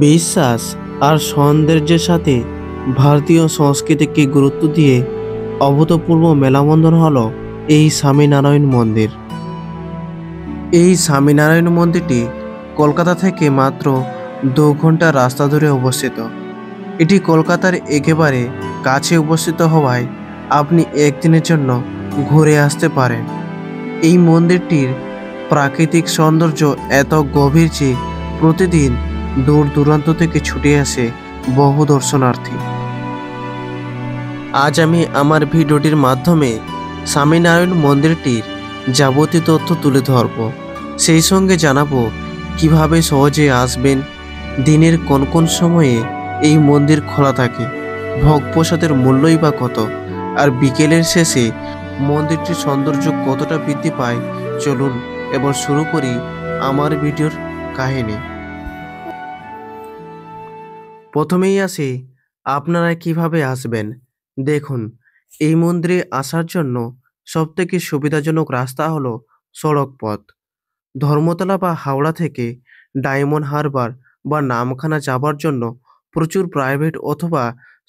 বিশ্বাস আর সৌন্দর্যের সাথে ভারতীয় সংস্কৃতিকে গুরুত্ব দিয়ে অভূতপূর্ব মেলবন্ধন হলো এই স্বামীনারায়ণ মন্দির। এই স্বামীনারায়ণ মন্দিরটি কলকাতা থেকে মাত্র 2 ঘন্টা রাস্তা ধরে অবস্থিত। এটি কলকাতার একেবারে কাছে অবস্থিত হওয়ায় আপনি একদিনের জন্য ঘুরে আসতে পারেন। এই মন্দিরটির প্রাকৃতিক সৌন্দর্য এত গভীর যে প্রতিদিন দূর দূরান্ত থেকে ছুটে আসে বহু দর্শনার্থী। আজ আমি আমার ভিডিওটির মাধ্যমে স্বামীনারায়ণ মন্দিরটির যাবতীয় তথ্য তুলে ধরব। সেই সঙ্গে জানাবো কিভাবে সহজে আসবেন, দিনের কোন কোন সময়ে এই মন্দির খোলা থাকে, ভোগ প্রসাদের মূল্যই বা কত, আর বিকেলের শেষে মন্দিরটির সৌন্দর্য কতটা বৃদ্ধি পায়। চলুন এবার শুরু করি আমার ভিডিওর কাহিনী। প্রথমেই আসি আপনারা কিভাবে আসবেন। দেখুন, এই মন্দিরে আসার জন্য সবথেকে সুবিধাজনক রাস্তা হলো সড়ক পথ। ধর্মতলা বা হাওড়া থেকে ডায়মন্ড হারবার বা নামখানা যাবার জন্য প্রচুর প্রাইভেট অথবা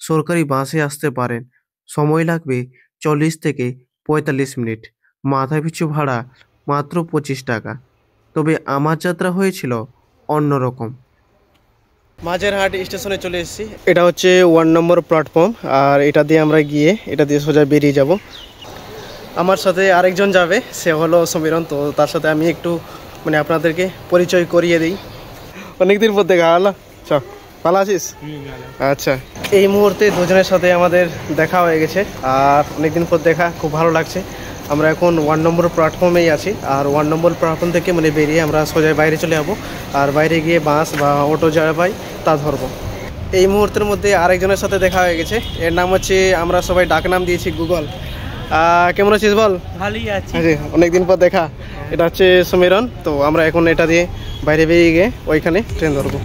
সরকারি বাসে আসতে পারেন। সময় লাগবে 40 থেকে 45 মিনিট। মাথাপিছু ভাড়া মাত্র 25 টাকা। তবে আমার যাত্রা হয়েছিল অন্যরকম। মাঝেরহাট স্টেশনে চলে এসেছি। এটা হচ্ছে 1 নম্বর প্ল্যাটফর্ম, আর এটা দিয়ে আমরা গিয়ে এটা দিয়ে সোজা বেরিয়ে যাব। আমার সাথে আরেকজন যাবে, সে হলো সমীরণ। তো তার সাথে আমি একটু আপনাদেরকে পরিচয় করিয়ে দিই। অনেকদিন পর দেখা হলো। চ, ভালো আছিস? আচ্ছা, এই মুহূর্তে দুজনের সাথে আমাদের দেখা হয়ে গেছে, আর অনেকদিন পর দেখা, খুব ভালো লাগছে। আমরা এখন 1 নম্বর প্ল্যাটফর্মেই আছি, আর 1 নম্বর প্ল্যাটফর্ম থেকে বেরিয়ে আমরা সোজা বাইরে চলে যাবো, আর বাইরে গিয়ে বাস বা অটো যা পাই তা ধরবো। এই মুহূর্তের মধ্যে আরেকজনের সাথে দেখা হয়ে গেছে। এর নাম হচ্ছে, আমরা সবাই ডাক নাম দিয়েছি গুগল। কেমন আছিস বল? ভালোই আছি। অনেকদিন পর দেখা। এটা হচ্ছে সমীরণ। তো আমরা এখন এটা দিয়ে বাইরে বেরিয়ে গিয়ে ওইখানে ট্রেন ধরবো।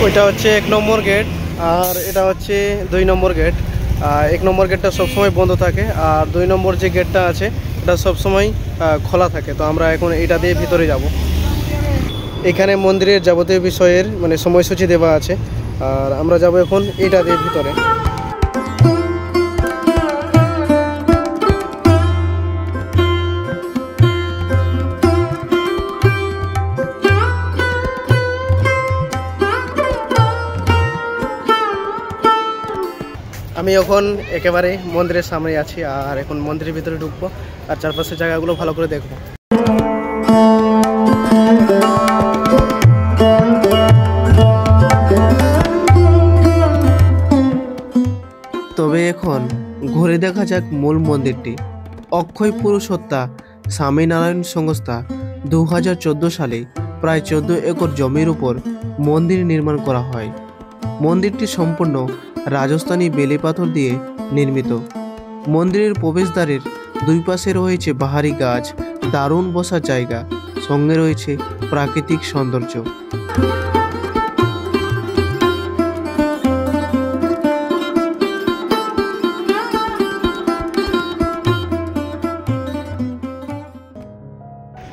ওইটা হচ্ছে 1 নম্বর গেট, আর এটা হচ্ছে 2 নম্বর গেট। 1 নম্বর গেটটা সবসময় বন্ধ থাকে, আর 2 নম্বর যে গেটটা আছে এটা সবসময় খোলা থাকে। তো আমরা এখন এটা দিয়ে ভিতরে যাব। এখানে মন্দিরের যাবতীয় বিষয়ের সময়সূচি দেওয়া আছে, আর আমরা যাব এখন এটা দিয়ে ভিতরে। আমি এখন একেবারে মন্দিরের সামনে আছি, আর এখন মন্দিরের ভিতরে ঢুকবো, আর চারপাশের জায়গাগুলো ভালো করে দেখবো। তবে এখন ঘুরে দেখা যাক মূল মন্দিরটি। অক্ষয় পুরুষোত্তা স্বামীনারায়ণ সংস্থা 2014 সালে প্রায় 14 একর জমির উপর মন্দির নির্মাণ করা হয়। মন্দিরটি সম্পূর্ণ রাজস্থানী বেলে পাথর দিয়ে নির্মিত। মন্দিরের প্রবেশদ্বারের 2 পাশে রয়েছে বাহারি গাছ, দারুণ বসার জায়গা, সঙ্গে রয়েছে প্রাকৃতিক সৌন্দর্য।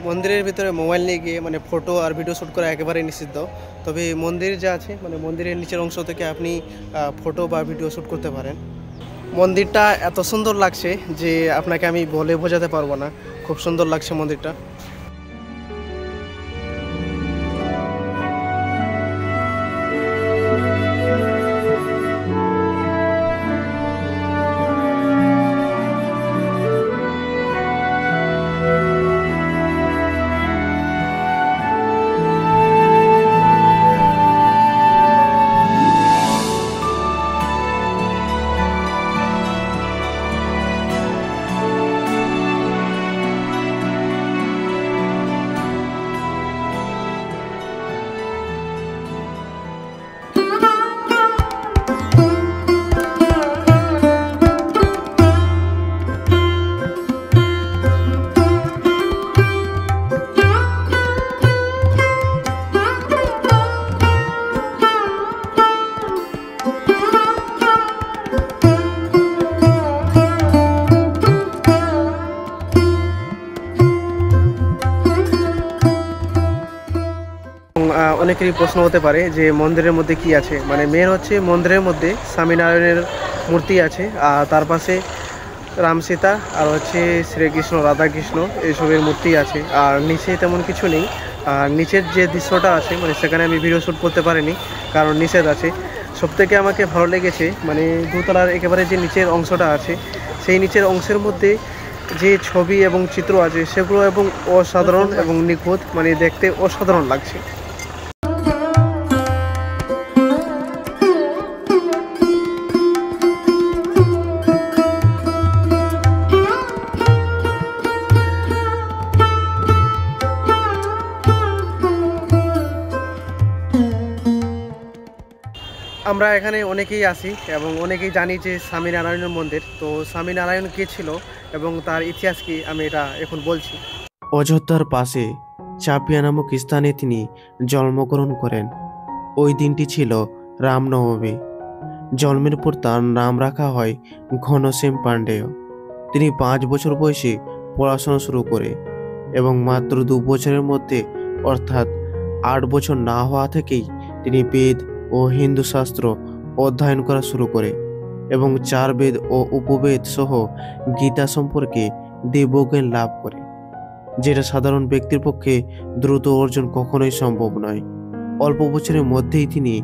মন্দিরের ভিতরে মোবাইল নিয়ে গিয়ে ফটো আর ভিডিও শ্যুট করা একেবারে নিষিদ্ধ। তবে মন্দির যা আছে মন্দিরের নিচের অংশ থেকে আপনি ফটো বা ভিডিও শ্যুট করতে পারেন। মন্দিরটা এত সুন্দর লাগছে যে আপনাকে আমি বলে বোঝাতে পারবো না। খুব সুন্দর লাগছে মন্দিরটা। অনেকেরই প্রশ্ন হতে পারে যে মন্দিরের মধ্যে কি আছে। মানে মেন হচ্ছে মন্দিরের মধ্যে স্বামীনারায়ণের মূর্তি আছে, আর তার পাশে রাম সীতা আর হচ্ছে শ্রীকৃষ্ণ রাধাকৃষ্ণ এইসবের মূর্তি আছে, আর নিচে তেমন কিছু নেই। আর নিচের যে দৃশ্যটা আছে মানে সেখানে আমি ভিডিও শ্যুট করতে পারিনি, কারণ নিষেধ আছে। সবথেকে আমাকে ভালো লেগেছে মানে দোতলার একেবারে যে নিচের অংশটা আছে, সেই নিচের অংশের মধ্যে যে ছবি এবং চিত্র আছে সেগুলো এবং অসাধারণ এবং নিখুঁত, মানে দেখতে অসাধারণ লাগছে। আমরা এখানে অনেকেই আসি এবং অনেকেই জানি যে স্বামীনারায়ণের মন্দির। তো স্বামীনারায়ণ কে ছিল এবং তার ইতিহাস কি আমি এটা এখন বলছি। অযোধ্যার পাশে চাপিয়া নামক স্থানে তিনি জন্মগ্রহণ করেন। ওই দিনটি ছিল রামনবমী। জন্মের পর তার নাম রাখা হয় ঘনশ্যাম পাণ্ডেয়। তিনি 5 বছর বয়সে পড়াশোনা শুরু করে এবং মাত্র 2 বছরের মধ্যে অর্থাৎ 8 বছর না হওয়া থেকেই তিনি বেদ ও হিন্দু শাস্ত্র অধ্যয়ন করা শুরু করে এবং 4 বেদ ও উপবেদ সহ গীতা সম্পর্কে দিব্যজ্ঞান লাভ করে, যেটা সাধারণ ব্যক্তির পক্ষে দ্রুত অর্জন কখনোই সম্ভব নয়। অল্প বছরের মধ্যেই তিনি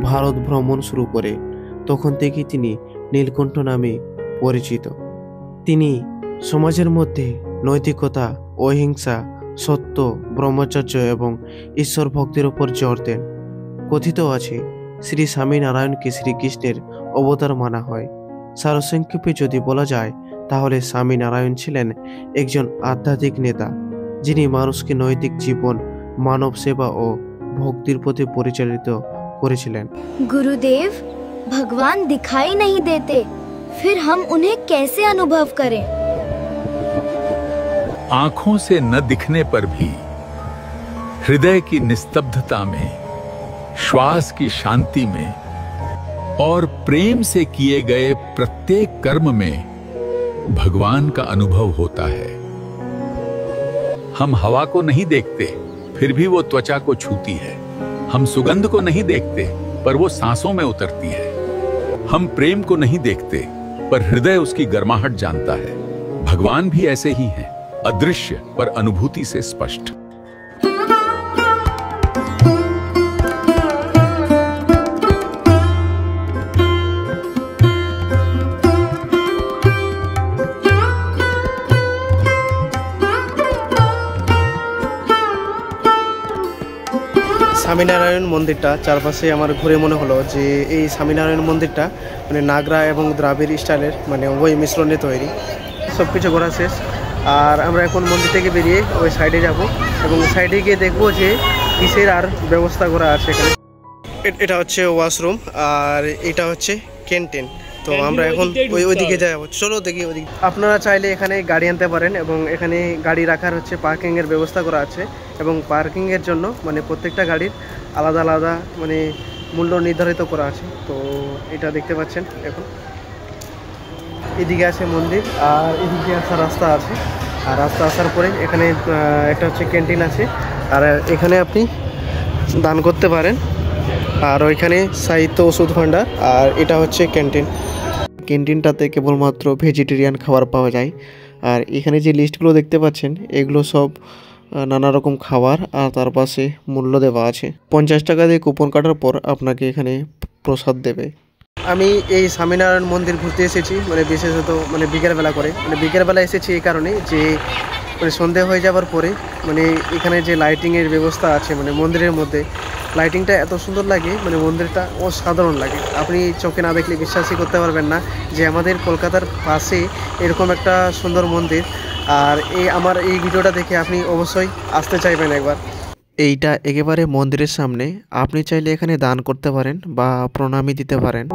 ভারত ভ্রমণ শুরু করে। তখন থেকেই তিনি নীলকণ্ঠ নামে পরিচিত। তিনি সমাজের মধ্যে নৈতিকতা, অহিংসা, সত্য, ব্রহ্মচর্য এবং ঈশ্বর ভক্তির উপর জোর দেন। কথিত আছে শ্রী স্বামীনারায়ণকে শ্রীকৃষ্ণের অবতার মানা হয়। সারসংক্ষেপে যদি বলা যায় তাহলে স্বামীনারায়ণ ছিলেন একজন আধ্যাত্মিক নেতা, যিনি মানুষকে নৈতিক জীবন, মানব সেবা ও ভক্তির পথে পরিচালিত করেছিলেন। गुरुदेव, भगवान दिखाई नहीं देते, फिर हम उन्हें कैसे अनुभव करें? आंखों से न दिखने पर भी हृदय की निस्तब्धता में, श्वास की शांति में और प्रेम से किए गए प्रत्येक कर्म में भगवान का अनुभव होता है। हम हवा को नहीं देखते, फिर भी वो त्वचा को छूती है। हम सुगंध को नहीं देखते, पर वो सांसों में उतरती है। हम प्रेम को नहीं देखते, पर हृदय उसकी गर्माहट जानता है। भगवान भी ऐसे ही हैं, अदृश्य पर अनुभूति से स्पष्ट। স্বামীনারায়ণ মন্দিরটা চারপাশে আমার ঘুরে মনে হলো যে এই স্বামীনারায়ণ মন্দিরটা মানে নাগরা এবং দ্রাবিড় স্টাইলের মানে ওই মিশ্রণে তৈরি। সব কিছু ঘোরা শেষ, আর আমরা এখন মন্দির থেকে বেরিয়ে ওই সাইডে যাব এবং সাইডে গিয়ে দেখবো যে কিসের আর ব্যবস্থা করা আছে এখানে। এটা হচ্ছে ওয়াশরুম আর এটা হচ্ছে ক্যান্টিন। তো আমরা এখন ওইদিকে যাবো, চলো দেখি ওইদিকে। আপনারা চাইলে এখানে গাড়ি আনতে পারেন এবং এখানে গাড়ি রাখার হচ্ছে পার্কিংয়ের ব্যবস্থা করা আছে এবং পার্কিংয়ের জন্য মানে প্রত্যেকটা গাড়ির আলাদা আলাদা মানে মূল্য নির্ধারিত করা আছে। তো এটা দেখতে পাচ্ছেন। এখন এদিকে আছে মন্দির আর এদিকে আসার রাস্তা আছে, আর রাস্তা আসার পরে এখানে একটা হচ্ছে ক্যান্টিন আছে, আর এখানে আপনি দান করতে পারেন। আর ওইখানে সাহিত্য ওষুধ ভাণ্ডার, আর এটা হচ্ছে ক্যান্টিন। ক্যান্টিনটাতে কেবলমাত্র ভেজিটেরিয়ান খাবার পাওয়া যায়। আর এখানে যে লিস্টগুলো দেখতে পাচ্ছেন এগুলো সব নানা রকম খাবার, আর তার পাশে মূল্য দেওয়া আছে। 50 টাকা দিয়ে কুপন কাটার পর আপনাকে এখানে প্রসাদ দেবে। আমি এই স্বামীনারায়ণ মন্দির ঘুরতে এসেছি মানে বিশেষত মানে বিকেলবেলা করে, মানে বিকেলবেলা এসেছি এই কারণে যে মানে সন্ধে হয়ে যাওয়ার পরে মানে এখানে যে লাইটিংয়ের ব্যবস্থা আছে মানে মন্দিরের মধ্যে লাইটিংটা এত সুন্দর লাগে, মানে মন্দিরটা অসাধারণ লাগে। আপনি চোখে না দেখলে বিশ্বাসই করতে পারবেন না যে আমাদের কলকাতার পাশে এরকম একটা সুন্দর মন্দির। আর আমার এই ভিডিওটা দেখে আপনি অবশ্যই আসতে চাইবেন একবার। এইটা একেবারে মন্দিরের সামনে, আপনি চাইলে এখানে দান করতে পারেন বা প্রণামী দিতে পারেন।